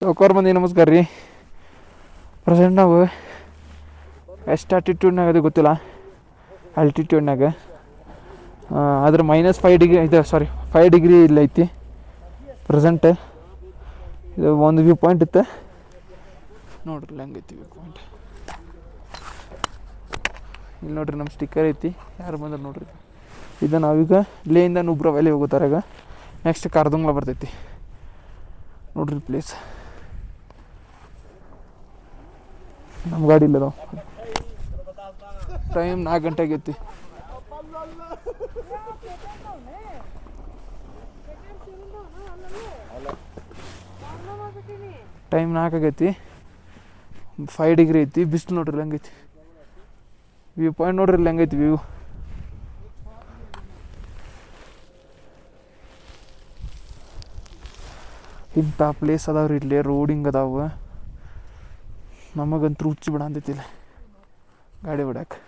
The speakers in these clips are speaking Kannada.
ಸೌಕರ್ ಮಂದಿ ನಮಸ್ಕಾರ ರೀ. ಪ್ರೆಸೆಂಟ್ ನಾವು ಎಷ್ಟು ಆಲ್ಟಿಟ್ಯೂಡ್ನಾಗ ಅದು ಗೊತ್ತಿಲ್ಲ, ಆಲ್ಟಿಟ್ಯೂಡ್ನಾಗ ಅದ್ರ -5 ಡಿಗ್ರಿ ಇದೆ. ಸಾರಿ 5 ಡಿಗ್ರಿ ಇಲ್ಲ ಐತಿ ಪ್ರೆಸೆಂಟ್. ಇದು ಒಂದು ವ್ಯೂ ಪಾಯಿಂಟ್ ಇತ್ತು ನೋಡ್ರಿ, ಹೆಂಗೈತಿ ವ್ಯೂ ಪಾಯಿಂಟ್. ಇಲ್ಲಿ ನೋಡ್ರಿ ನಮ್ಮ ಸ್ಟಿಕ್ಕರ್ ಐತಿ, ಯಾರು ಬಂದ್ರೆ ನೋಡ್ರಿ. ಇದು ನಾವೀಗ ಲೇಯಿಂದ ನುಬ್ರಾ ವ್ಯಾಲಿ ಹೋಗೋತಾರೆ. ಈಗ ನೆಕ್ಸ್ಟ್ ಕಾರ್ದುಂಗ್ಲಾ ಬರ್ತೈತಿ ನೋಡ್ರಿ ಪ್ಲೇಸ್. ನಮ್ಮ ಗಾಡಿ ಇಲ್ಲದ ಟೈಮ್ 4 ಗಂಟೆ ಆಗೈತಿ. ಟೈಮ್ 4 ಆಗೈತಿ. 5 ಡಿಗ್ರಿ ಐತಿ, ಬಿಸಿಲು ನೋಡ್ರಿ ಹೆಂಗೈತಿ. ವ್ಯೂ ಪಾಯಿಂಟ್ ನೋಡ್ರಿ ಇಲ್ಲಿ ಹೆಂಗೈತಿ ವ್ಯೂ. ಇಂಥ ಪ್ಲೇಸ್ ಅದಾವ್ರಿ ಇಲ್ಲಿ, ರೋಡಿಂಗ್ ಅದಾವ. ನಮಗಂತೂ ಹುಚ್ಚು ಬಿಡ ಅಂತೈತಿಲ್ಲ ಗಾಡಿ ಬಿಡಕ್ಕೆ.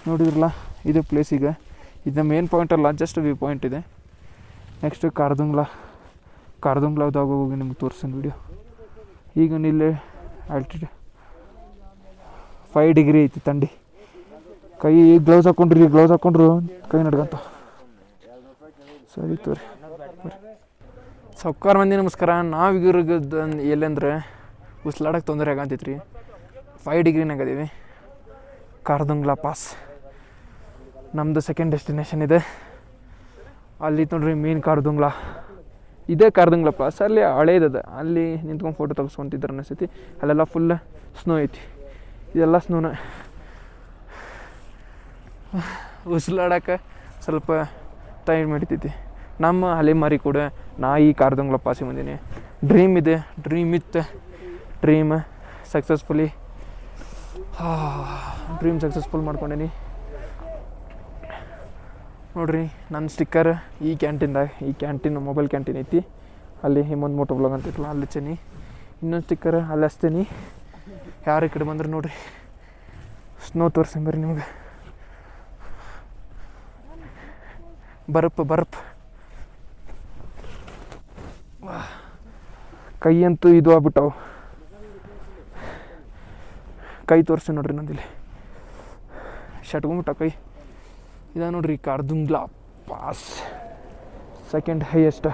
ನೋಡಿದ್ರಲ್ಲ, ಇದು ಪ್ಲೇಸ್. ಈಗ ಇದು ಮೇನ್ ಪಾಯಿಂಟ್ ಅಲ್ಲ, ಜಸ್ಟ್ ವ್ಯೂ ಪಾಯಿಂಟ್ ಇದೆ. ನೆಕ್ಸ್ಟ್ ಕಾರ್ದುಂಗ್ಲಾದಾಗ ಹೋಗಿ ನಿಮ್ಗೆ ತೋರಿಸ್ತೀನಿ ವಿಡಿಯೋ. ಈಗ ನಿಲ್ಲಿ ಆಲ್ಟಿಟ್ಯೂಡ್ 5 ಡಿಗ್ರಿ ಐತಿ, ಥಂಡಿ. ಕೈ ಗ್ಲೌಸ್ ಹಾಕ್ಕೊಂಡ್ರು ಕೈ ನಡ್ಕಂತ. ಸರಿ ತೋರಿ. ಸೌಕಾರ ಮಂದಿ ನಮಸ್ಕಾರ. ನಾವೀಗಿರೋದು ಎಲ್ಲಂದ್ರೆ ಉಸ್ಲಾಡಕ್ಕೆ ತೊಂದರೆ ಆಗಂತೈತಿ ರೀ. 5 ಡಿಗ್ರಿನಾಗ ಅದೀವಿ. ಕಾರ್ದುಂಗ್ಲಾ ಪಾಸ್ ನಮ್ಮದು ಸೆಕೆಂಡ್ ಡೆಸ್ಟಿನೇಷನ್ ಇದೆ. ಅಲ್ಲಿ ನೋಡ್ರಿ ಮೇನ್ ಕಾರ್ದುಂಗ್ಲಾ, ಇದೇ ಕಾರ್ದುಂಗ್ಲಾ ಪಾಸ್. ಅಲ್ಲಿ ಹಳೇದದ, ಅಲ್ಲಿ ನಿಂತ್ಕೊಂಡು ಫೋಟೋ ತೆಗೆಸ್ಕೊಂತಿದ್ರು ಅನಿಸ್ತೈತಿ. ಅಲ್ಲೆಲ್ಲ ಫುಲ್ ಸ್ನೋ ಐತಿ. ಇದೆಲ್ಲ ಸ್ನೋನ. ಉಸ್ಲಾಡಕ್ಕೆ ಸ್ವಲ್ಪ ಟೈಮ್ ಹಿಡಿತೈತಿ. ನಮ್ಮ ಅಲೆಮಾರಿ ಕೂಡ ನಾ ಈ ಕಾರ್ದುಂಗ್ಲಾ ಪಾಸಿಗೆ ಬಂದೀನಿ. ಡ್ರೀಮ್ ಇದೆ, ಡ್ರೀಮ್ ಸಕ್ಸಸ್ಫುಲ್ ಮಾಡ್ಕೊಂಡೀನಿ ನೋಡ್ರಿ. ನನ್ನ ಸ್ಟಿಕ್ಕರ್ ಈ ಕ್ಯಾಂಟೀನ್ ಮೊಬೈಲ್ ಕ್ಯಾಂಟೀನ್ ಐತಿ. ಅಲ್ಲಿ ಹೇಮಂತ್ ಮೋಟೋ ಬ್ಲಾಗ್ ಅಂತ ಇತ್ತಲ್ಲ, ಅಲ್ಲಿ ಹಚ್ಚೀನಿ. ಇನ್ನೊಂದು ಸ್ಟಿಕ್ಕರ್ ಅಲ್ಲಿ ಹಚ್ತೀನಿ. ಯಾರು ಈ ಕಡೆ ಬಂದ್ರೆ ನೋಡ್ರಿ, ಸ್ನೋ ತೋರಿಸ್ತೀನಿ ಬರ್ರಿ ನಿಮ್ಗೆ. ಬರ್ಪ್ ಕೈ ಅಂತೂ ಇದು ಆಗ್ಬಿಟ್ಟವು. ಕೈ ತೋರಿಸ್ತೀನಿ ನೋಡ್ರಿ ನಂದಿಲ್ಲಿ, ಶಟ್ಕೊಂಬಿಟ್ಟ ಕೈ. ಇದ ನೋಡ್ರಿ Khardungla pass, second highest,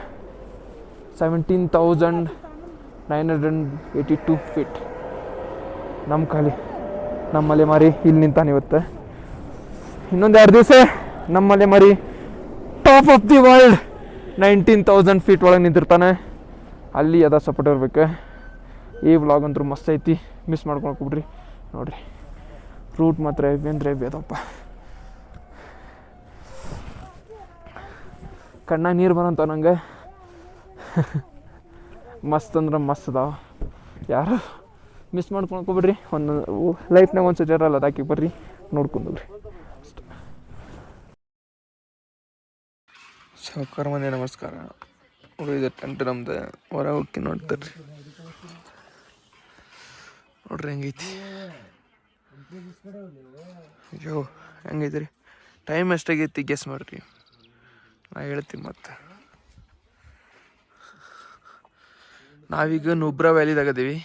17,982 feet. ನಮ್ಮ ಅಲೆಮಾರಿ ಇಲ್ಲಿ ನಿಂತಾನೆ ಇವತ್ತು. ಇನ್ನೊಂದು 2 ದಿವಸ ನಮ್ಮ ಅಲೆಮಾರಿ top of the world 19,000 feet ಒಳಗೆ ನಿಂತಿರ್ತಾನೆ. ಅಲ್ಲಿ ಅದ ಸಪೋರ್ಟ್ ಇರ್ಬೇಕು. ಈ ವ್ಲಾಗ್ ಅಂತೂ ಮಸ್ತ್ ಐತಿ, ಮಿಸ್ ಮಾಡ್ಕೊಳ್ಕೊಬಿಡ್ರಿ. ನೋಡ್ರಿ ರೂಟ್ ಮಾತ್ರ ಹೆವಿ ಅದಪ್ಪ. ಕಣ್ಣಾಗ ನೀರು ಬರೋಂಥ ನಂಗೆ. ಮಸ್ತ್ ಅಂದ್ರೆ ಮಸ್ತ್ ಅದಾವ. ಯಾರು ಮಿಸ್ ಮಾಡ್ಕೊಳ್ಕೊಬಿಡ್ರಿ. ಒಂದು ಲೈಫ್ನಾಗ ಒಂದು ಸತಿ ಇರಲ್ಲ, ಅದಾಕಿ ಬರ್ರಿ ನೋಡ್ಕೊಂಡ್ರಿ. ಸೌಕಾರ ಮಂದಿ ನಮಸ್ಕಾರ. ಇದು ಟೆಂಟ್ ನಮ್ದು, ಹೊರ ಹೋಗಿ ನೋಡ್ತಾರ್ರಿ. ನೋಡ್ರಿ ಹೆಂಗೈತಿ. ಅಯ್ಯೋ ಹೆಂಗೈತಿ ರೀ. ಟೈಮ್ ಎಷ್ಟಾಗೈತಿ ಗೆಸ್ ಮಾಡ್ರಿ, ನಾ ಹೇಳ್ತೀನಿ. ಮತ್ತು ನಾವೀಗ ನುಬ್ರಾ ವ್ಯಾಲಿದಾಗ ಅದೀವಿ.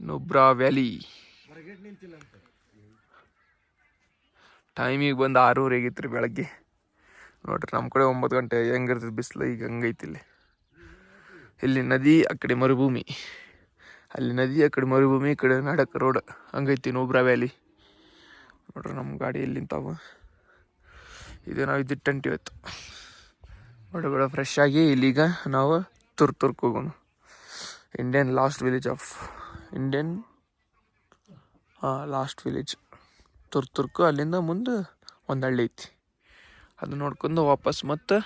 ನುಬ್ರಾ ವ್ಯಾಲಿ ಟೈಮಿಗೆ ಬಂದು 6:30 ಆಗೈತಿ ರೀ ಬೆಳಗ್ಗೆ. ನೋಡ್ರಿ ನಮ್ಮ ಕಡೆ 9 ಗಂಟೆ ಹೆಂಗಿರ್ತದೆ ಬಿಸಿಲು. ಈಗ ಹಂಗೈತಿ ಇಲ್ಲಿ ನದಿ, ಆ ಕಡೆ ಮರುಭೂಮಿ. ಅಲ್ಲಿ ನದಿ, ಆ ಕಡೆ ಮರುಭೂಮಿ, ಈ ಕಡೆ ನಡಕ್ಕೆ ರೋಡ್. ಹಂಗೈತಿ ನುಬ್ರಾ ವ್ಯಾಲಿ. ನೋಡ್ರಿ ನಮ್ಮ ಗಾಡಿ ಎಲ್ಲಿ ನಿಂತಾವ. ಇದು ನಾವು ಇದ್ದಿದ್ದು ಟೆಂಟ್ ಇವತ್ತು. ನೋಡ್ರಿ ಫ್ರೆಶ್ ಆಗಿ ಇಲ್ಲಿಗ ನಾವು ತುರ್ಕ್ ಹೋಗೋಣ. ಇಂಡಿಯನ್ ಲಾಸ್ಟ್ ವಿಲೇಜ್ ತುರ್ಕ್. ಅಲ್ಲಿಂದ ಮುಂದೆ ಒಂದು ಹಳ್ಳಿ ಐತಿ, ಅದು ನೋಡ್ಕೊಂಡು ವಾಪಸ್ ಮತ್ತು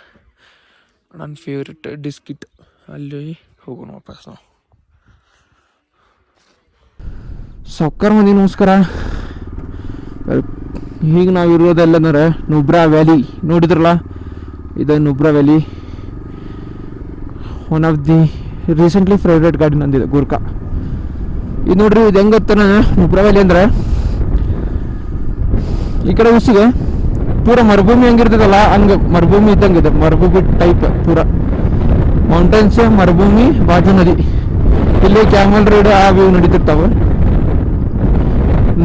ನನ್ನ ಫೇವ್ರೆಟ್ ಡಿಸ್ಕಿಟ್ ಅಲ್ಲಿ ಹೋಗೋಣ ವಾಪಸ್ ನಾವು. ಸೌಕಾರ ಮಂದಿ ನಮಸ್ಕಾರ. ಈಗ ನಾವು ಇರೋದೆಲ್ಲಂದ್ರೆ ನುಬ್ರಾ ವ್ಯಾಲಿ. ನೋಡಿದ್ರಲ್ಲ, ಇದು Nubra valley. One of the recently favourite ಗಾಡಿ ನಂದಿದೆ, ಗೂರ್ಖಾ. ಇದು ನೋಡ್ರಿ, ಇದು ಹೆಂಗತ್ತಾನ ನುಬ್ರಾ ವ್ಯಾಲಿ ಅಂದ್ರೆ, ಈ ಕಡೆ ಉಸಿಗೆ ಪೂರ ಮರುಭೂಮಿ ಹೆಂಗಿರ್ತದಲ್ಲ ಹಂಗ ಮರುಭೂಮಿ ಇದ್ದಂಗಿದೆ, ಮರುಭೂಮಿ ಟೈಪ್ ಪೂರ ಮೌಂಟೇನ್ಸ್, ಮರುಭೂಮಿ, ಬಾಜು ನದಿ. ಇಲ್ಲಿ ಕ್ಯಾಮಲ್ ರೈಡ್ ಆ ವ್ಯೂ ನಡೀತಿರ್ತಾವೆ.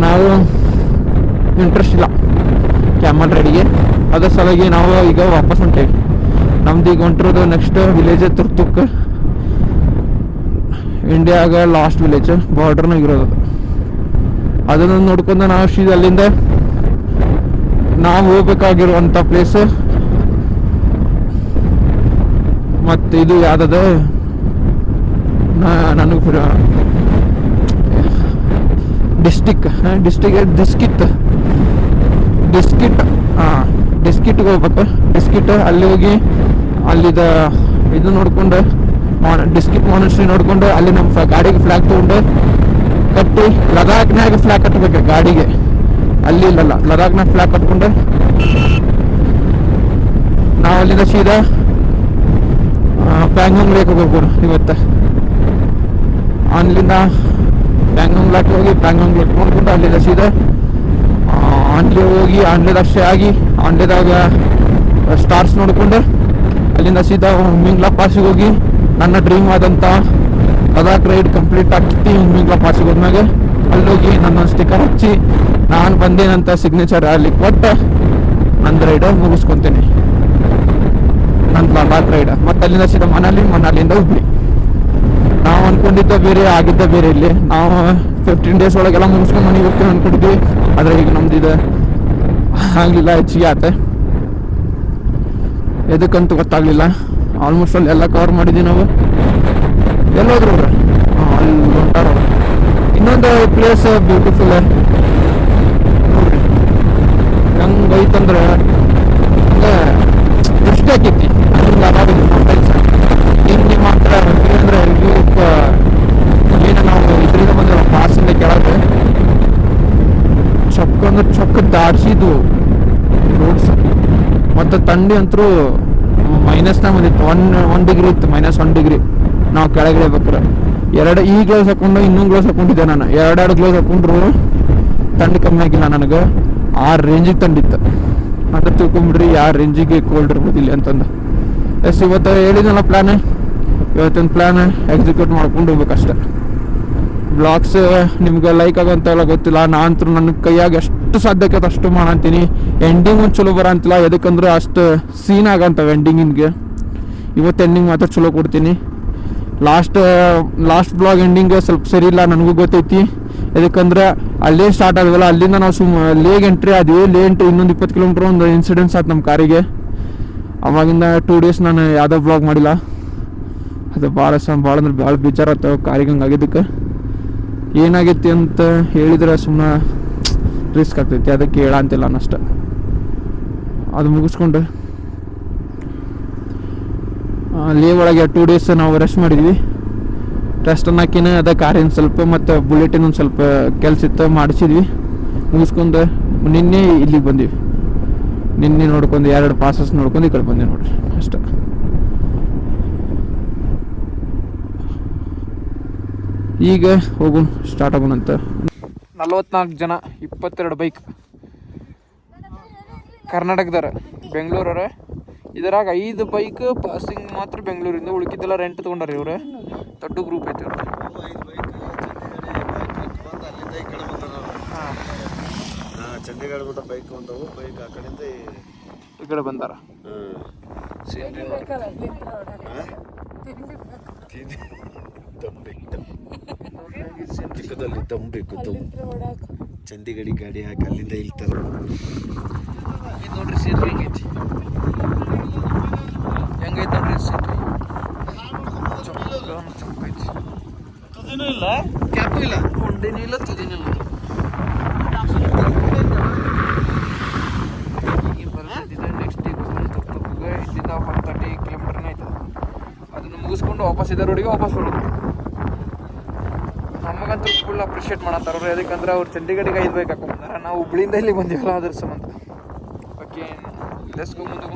ನಾವು ಇಂಟ್ರೆಸ್ಟ್ ಇಲ್ಲ ಕ್ಯಾಮಲ್ ರೈಡ್ಗೆ, ಅದ್ರ ಸಲುವಾಗಿ ನಾವು ಈಗ ವಾಪಸ್ ಹೊಂಟೇವಿ. ನಮ್ದು ಈಗ ಹೊಂಟಿರೋದು ನೆಕ್ಸ್ಟ್ ವಿಲೇಜ್ ತುರ್ತುಕ್, ಇಂಡಿಯಾಗ ಲಾಸ್ಟ್ ವಿಲೇಜ್, ಬಾರ್ಡರ್ನಾಗ ಇರೋದು. ಅದನ್ನು ನೋಡ್ಕೊಂಡು ನಾವು ಅಲ್ಲಿಂದ ನಾವು ಹೋಗ್ಬೇಕಾಗಿರುವಂಥ ಪ್ಲೇಸ್ ಮತ್ತು ಇದು ಯಾವ್ದದ ನನಗೆ ಡಿಸ್ಟಿಕ್ಗೆ ಹೋಗ್ಬೇಕು. ಡಿಸ್ಕಿಟ್ ಅಲ್ಲಿ ಹೋಗಿ ಅಲ್ಲಿದ ಇದು ನೋಡ್ಕೊಂಡು ಡಿಸ್ಕಿಟ್ ಮಾನಿಸ್ಟ್ರಿ ನೋಡ್ಕೊಂಡು ಅಲ್ಲಿ ನಮ್ಮ ಗಾಡಿಗೆ ಫ್ಲಾಗ್ ತಗೊಂಡು ಕಟ್ಟಿ ಲದಾಖ್ನಾಗ ಫ್ಲಾಗ್ ಕಟ್ಟಬೇಕು ಗಾಡಿಗೆ. ಅಲ್ಲಿ ಇಲ್ಲಲ್ಲ, ಲದಾಖ್ನಾಗ ಫ್ಲಾಗ್ ಕಟ್ಕೊಂಡು ನಾವು ಅಲ್ಲಿಂದ ಸೀದಾ ಪ್ಯಾಂಗಾಂಗ್ ಲೇಕ್ ಹೋಗ್ಬೋದು ಇವತ್ತು. ಅಲ್ಲಿಂದ ಪ್ಯಾಂಗಾಂಗ್ ಲೇಕ್ ಹೋಗಿ ಪ್ಯಾಂಗಾಂಗ್ ಲೇಕ್ ನೋಡ್ಕೊಂಡು ಅಲ್ಲಿಂದ ಸೀದಾ ಆಂಡ್ಲೆ ಹೋಗಿ ಆಂಡ್ಲೆದಾಗ ಸ್ಟೇ ಆಗಿ ಆಂಡ್ಲೆದಾಗ ಸ್ಟಾರ್ಸ್ ನೋಡಿಕೊಂಡು ಅಲ್ಲಿಂದ ಸೀದಾ ಹುಮ್ಮಿಂಗ್ಲಾ ಪಾಸಿಗೆ ಹೋಗಿ ನನ್ನ ಡ್ರೀಮ್ ಆದಂಥ ಲದಾಖ್ ರೈಡ್ ಕಂಪ್ಲೀಟ್ ಆಗ್ತಿ. ಹುಮ್ಮಿಂಗ್ಲಾ ಪಾಸಿಗೆ ಹೋದ್ಮೇಲೆ ಅಲ್ಲಿ ಹೋಗಿ ನನ್ನ ಸ್ಟಿಕ್ಕರ್ ಹಚ್ಚಿ ನಾನು ಬಂದೇನಂತ ಸಿಗ್ನೇಚರ್ ಅಲ್ಲಿ ಕೊಟ್ಟು ನಂದು ರೈಡ್ ಮುಗಿಸ್ಕೊತೀನಿ, ನನ್ನ ಲದಾಖ್ ರೈಡ್. ಮತ್ತು ಅಲ್ಲಿಂದ ಸೀದಾ ಮನಾಲಿಯಿಂದ ಹುಬ್ಳಿ. ನಾವು ಅಂದ್ಕೊಂಡಿದ್ದ ಬೇರೆ, ಆಗಿದ್ದ ಬೇರೆ. ಇಲ್ಲಿ ನಾವು 15 days ಒಳಗೆಲ್ಲ ಮುಗಿಸ್ಕೊಂಡು ಮನೆಗೆ ಹೋಗ್ತೀವಿ ಅಂದ್ಕೊಂಡಿದ್ವಿ. ಆದರೆ ಈಗ ನಮ್ದು ಇದು ಆಗಲಿಲ್ಲ, ಹೆಚ್ಚಿಗೆ ಆತ. ಎದಕ್ಕಂತೂ ಗೊತ್ತಾಗಲಿಲ್ಲ. ಆಲ್ಮೋಸ್ಟ್ ಅಲ್ಲಿ ಎಲ್ಲ ಕವರ್ ಮಾಡಿದ್ದೀವಿ ನಾವು. ಎಲ್ಲೋದ್ರು ಅವ್ರು ಅಲ್ಲಿ ಹೊಂಟಾರ. ಇನ್ನೊಂದು ಪ್ಲೇಸ್ ಬ್ಯೂಟಿಫುಲ್ ನೋಡ್ರಿ, ಹೆಂಗೆ ಐತಂದ್ರೆ ಹಂಗೆ ದೃಷ್ಟಿ ಆಕೈತಿ. ಇಲ್ಲಿ ಮಾತ್ರ ಅಂದ್ರೆ ಏನು ನಾವು ಇದರಿಂದ ಬಂದ್ರೆ ಪಾಸಿಂದ ಕೆಳಗೆ ಚೊಕ್ಕ ಅಂದ್ರೆ ಚೊಕ್ಕ ದಾಡ್ಸಿದ್ದು ರೋಡ್ಸ್. ಮತ್ತು ಥಂಡಿ ಅಂತರೂ ಮೈನಸ್ನಾಗ ಬಂದಿತ್ತು, 1 ಡಿಗ್ರಿ ಇತ್ತು, -1 ಡಿಗ್ರಿ. ನಾವು ಕೆಳಗೆ ಇಳ್ಬೇಕಾರೆ ಈ ಗ್ಲೌಸ್ ಹಾಕೊಂಡು ಇನ್ನೊಂದು ಗ್ಲೌಸ್ ಹಾಕೊಂಡಿದ್ದೆ ನಾನು. 2 ಗ್ಲೌಸ್ ಹಾಕೊಂಡ್ರು ಥಂಡಿ ಕಮ್ಮಿ ಆಗಿಲ್ಲ ನನಗೆ. ಆ ರೇಂಜಿಗೆ ಥಂಡಿತ್ತು. ಅಂತ ತಿಳ್ಕೊಂಬಿಡ್ರಿ ಯಾವ ರೇಂಜಿಗೆ ಕೋಲ್ಡ್ ಇರ್ಬೋದು ಇಲ್ಲಿ ಅಂತಂದು. ಎಸ್ ಇವತ್ತು ಹೇಳಿದ್ನಲ್ಲ ಪ್ಲ್ಯಾನ್, ಇವತ್ತಿನ ಪ್ಲ್ಯಾನ್ ಎಕ್ಸಿಕ್ಯೂಟ್ ಮಾಡ್ಕೊಂಡು ಹೋಗ್ಬೇಕಷ್ಟೆ. ಬ್ಲಾಗ್ಸ್ ನಿಮ್ಗೆ ಲೈಕ್ ಆಗೋಂತೆಲ್ಲ ಗೊತ್ತಿಲ್ಲ. ನಾನಂತೂ ನನ್ನ ಕೈಯಾಗ ಎಷ್ಟು ಸಾಧ್ಯಕ್ಕೆ ಅಷ್ಟು ಮಾಡಂತೀನಿ. ಎಂಡಿಂಗ್ ಒಂದು ಚಲೋ ಬರಂತಿಲ್ಲ, ಎದಕ್ಕಂದ್ರೆ ಅಷ್ಟು ಸೀನ್ ಆಗಂತವೆ ಎಂಡಿಂಗಿನ್ಗೆ. ಇವತ್ತು ಎಂಡಿಂಗ್ ಮಾತ್ರ ಚಲೋ ಕೊಡ್ತೀನಿ. ಲಾಸ್ಟ್ ಬ್ಲಾಗ್ ಎಂಡಿಂಗ್ ಸ್ವಲ್ಪ ಸರಿ ಇಲ್ಲ, ನನಗೂ ಗೊತ್ತೈತಿ. ಯಾಕಂದ್ರೆ ಅಲ್ಲೇ ಸ್ಟಾರ್ಟ್ ಆಗೋಲ್ಲ, ಅಲ್ಲಿಂದ ನಾವು ಲೇಗ್ ಎಂಟ್ರಿ ಆದ್ವಿ. ಇನ್ನೊಂದು 20 ಕಿಲೋಮೀಟ್ರ್ ಒಂದು ಇನ್ಸಿಡೆನ್ಸ್ ಆಯ್ತು ನಮ್ಮ ಕಾರಿಗೆ. ಅವಾಗಿಂದ 2 days ನಾನು ಯಾವುದೋ ಬ್ಲಾಗ್ ಮಾಡಿಲ್ಲ. ಅದು ಭಾಳ ಅಂದ್ರೆ ಭಾಳ ಬೇಜಾರಾಯ್ತು ಕಾರಿಗೆ ಹಂಗೆ ಆಗಿದ್ದಕ್ಕೆ. ಏನಾಗೈತಿ ಅಂತ ಹೇಳಿದ್ರೆ ಸುಮ್ಮನೆ ರಿಸ್ಕ್ ಆಗ್ತೈತಿ, ಅದಕ್ಕೆ ಹೇಳಂತಿಲ್ಲ ಅನ್ನಷ್ಟೆ. ಅದು ಮುಗಿಸ್ಕೊಂಡು ಲೇ ಒಳಗೆ 2 days ನಾವು ರೆಸ್ಟ್ ಮಾಡಿದ್ವಿ. ರೆಸ್ಟ್ ಅನ್ನೋಕಿನ ಅದ ಕಾರಿನ ಸ್ವಲ್ಪ ಮತ್ತು ಬುಲೆಟಿನ ಒಂದು ಸ್ವಲ್ಪ ಕೆಲಸ ಇತ್ತು, ಮಾಡಿಸಿದ್ವಿ. ಮುಗಿಸ್ಕೊಂಡು ನಿನ್ನೆ ಇಲ್ಲಿಗೆ ಬಂದೀವಿ. ನಿನ್ನೆ ನೋಡ್ಕೊಂಡು 2 ಪಾಸಸ್ ನೋಡ್ಕೊಂಡು ಈ ಕಡೆ ಬಂದೆ ನೋಡ್ರಿ ಅಷ್ಟೆ. ಈಗ ಹೋಗೋಣ, ಸ್ಟಾರ್ಟ್ ಆಗೋಣಂತ. 44 ಜನ, 22 ಬೈಕ್. ಕರ್ನಾಟಕದವ್ರ, ಬೆಂಗಳೂರವ್ರ. ಇದರಾಗ 5 ಬೈಕ್ ಪಾಸಿಂಗ್ ಮಾತ್ರ ಬೆಂಗಳೂರಿಂದ, ಉಳ್ಕಿದ್ದೆಲ್ಲ ರೆಂಟ್ ತೊಗೊಂಡಾರ ಇವ್ರು. ದೊಡ್ಡ ಗ್ರೂಪ್ ಐತೆ ಇವ್ರು. ಚಂಡೀಗಢ ಮಟ್ಟ ಬೈಕ್ ಬಂದವು. ಬೈಕ್ ಆ ಕಡೆಯಿಂದ ಈ ಕಡೆ ಬಂದಾರ. ಚಿಕ್ಕದಲ್ಲಿ ದಮ್ ಬೇಕು, ದಮ್. ಚಂಡೀಗಢಿ ಗಾಡಿ ಹಾಕಿ ಅಲ್ಲಿಂದ ಇಲ್ತಾರ ನೋಡ್ರಿ. ಸೀಟ್ ಹೆಂಗೈತಿ, ಹೆಂಗೈತೆ ನೋಡ್ರಿ ಸೀಟ್. ಚೊಕ್ಕೈತಿ, ತುದಿನೂ ಇಲ್ಲ, ಕ್ಯಾಪು ಇಲ್ಲ, ಕೊಂಡಿನೂ ಇಲ್ಲ, ತುದಿನೂ ಇಲ್ಲ. ಈಗ ಬರ್ತೈತಿದೆ ನೆಕ್ಸ್ಟ್ ತುಪ್ಪಗೆ. ಇಲ್ಲಿಂದ 130 ಕಿಲೋಮೀಟರ್ನೇ ಆಯ್ತದೆ. ಅದನ್ನು ಮುಗಿಸ್ಕೊಂಡು ವಾಪಸ್ ಇದ್ದ ರೋಡಿಗೆ ವಾಪಸ್ ಬರೋದು. ನಮಗಂತೂ ಫುಲ್ ಅಪ್ರಿಷಿಯೇಟ್ ಮಾಡತ್ತಾರ ಅವ್ರು. ಯಾಕಂದ್ರೆ ಅವ್ರು ಚಂಡೀಗಢಿಗೆ 5 ಬೈಕ್ ಹಾಕೊಂಡ್ಬಂದಾರ, ನಾವು ಹುಬ್ಳಿಯಿಂದ ಇಲ್ಲಿ ಬಂದೀವಲ್ಲ ಅದ್ರ ಸಂಬಂಧ. ಓಕೆ, ಲೆಟ್ಸ್ ಗೋ ಮುಂದೆ.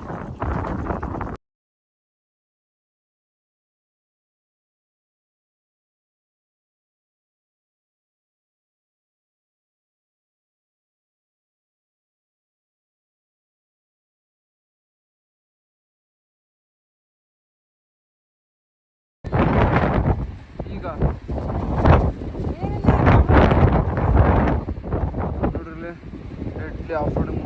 ಇಲ್ಲಿ off roading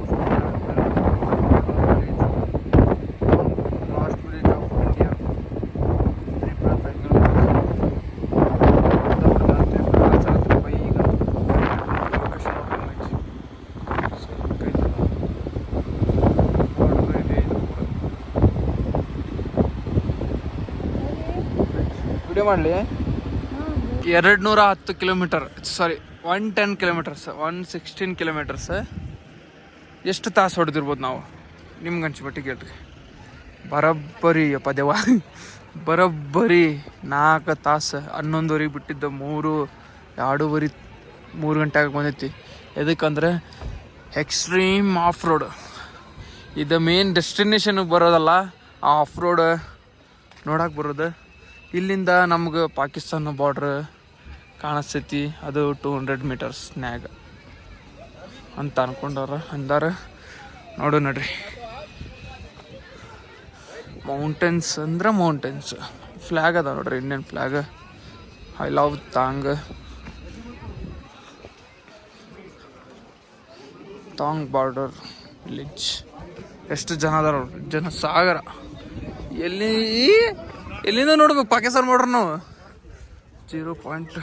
last village of India Tripura Bengaluru ಈಗ ಲೊಕೇಶನ್ ವಿಡಿಯೋ ಮಾಡಲಿ. 210 ಕಿಲೋಮೀಟರ್, ಸಾರಿ 110 ಕಿಲೋಮೀಟರ್ಸ್, 116 ಕಿಲೋಮೀಟರ್ಸ್. ಎಷ್ಟು ತಾಸು ಹೊಡೆದಿರ್ಬೋದು ನಾವು? ನಿಮ್ಗೆ ಅನ್ಸಿಬಿಟ್ಟು ಕೇಳ್ರಿ. ಬರೋಬ್ಬರಿ ಅಪ್ಪ ದೇವ, ಬರೋಬ್ಬರಿ 4 ತಾಸು. 11:30 ಬಿಟ್ಟಿದ್ದ 3 ಗಂಟೆಗೆ ಬಂದೈತಿ. ಎದಕ್ಕಂದ್ರೆ ಎಕ್ಸ್ಟ್ರೀಮ್ ಆಫ್ ರೋಡ್. ಇದು ಮೇನ್ ಡೆಸ್ಟಿನೇಷನ್ಗೆ ಬರೋದಲ್ಲ, ಆ ಆಫ್ ರೋಡ್ ನೋಡಕ್ಕೆ ಬರೋದು. ಇಲ್ಲಿಂದ ನಮ್ಗೆ ಪಾಕಿಸ್ತಾನ ಬಾರ್ಡ್ರ್ ಕಾಣಿಸ್ತೈತಿ, ಅದು 200 ಮೀಟರ್ಸ್ನ್ಯಾಗ ಅಂತ ಅಂದಾರ. ನೋಡು ನೋಡ್ರಿ, ಮೌಂಟೇನ್ಸ್ ಅಂದ್ರೆ ಮೌಂಟೇನ್ಸ್. ಫ್ಲ್ಯಾಗ್ ಅದ ನೋಡ್ರಿ, Indian flag. I love Thang border village. ಎಷ್ಟು ಜನ ಅದಾರ ನೋಡ್ರಿ, ಜನ ಸಾಗರ. ಎಲ್ಲಿಂದ ನೋಡ್ಬೇಕು ಪಾಕಿಸ್ತಾನ ಬಾರ್ಡರ್ ನಾವು? 0.08 ಪಾಯಿಂಟ್.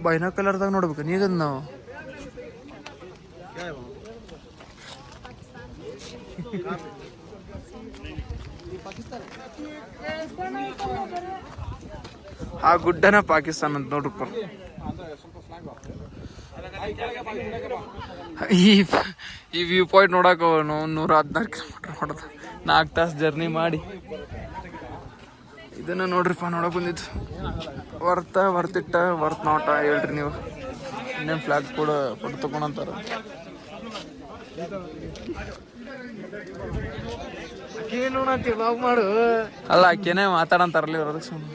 ಬೈನಾಕುಲರ್ದಾಗ ನೋಡ್ಬೇಕು ನೀಗದ್ ನಾವು. ಆ ಗುಡ್ಡನ ಪಾಕಿಸ್ತಾನ ಅಂತ ನೋಡ್ರಪ್ಪ. ಈ ವ್ಯೂ ಪಾಯಿಂಟ್ ನೋಡಕ್ಕೆ ನಾವು 116 ಕಿಲೋಮೀಟರ್ ಹೊಡೆದ 4 ತಾಸು ಜರ್ನಿ ಮಾಡಿ ಇದನ್ನ ನೋಡ್ರಿಪ್ಪ ನೋಡಕ್ ಬಂದಿದ್ದು. ವರ್ತ್ ನಾಟ ಹೇಳ್ರಿ ನೀವು. ಇನ್ನೇನು ಫ್ಲಾಗ್ ಕೂಡ ಫೋಟೋ ತಗೊಂಡಂತಾರ. ಮಾಡು ಅಲ್ಲ, ಆಕೆನೇ ಮಾತಾಡಂತಾರಲ್ಲ ಇವ್ರ. ಅದಕ್ಕೆ ಸುಮ್ಮನೆ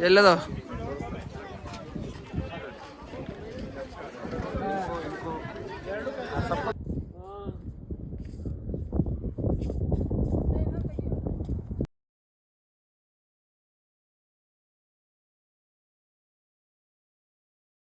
ಎಲ್ಲದ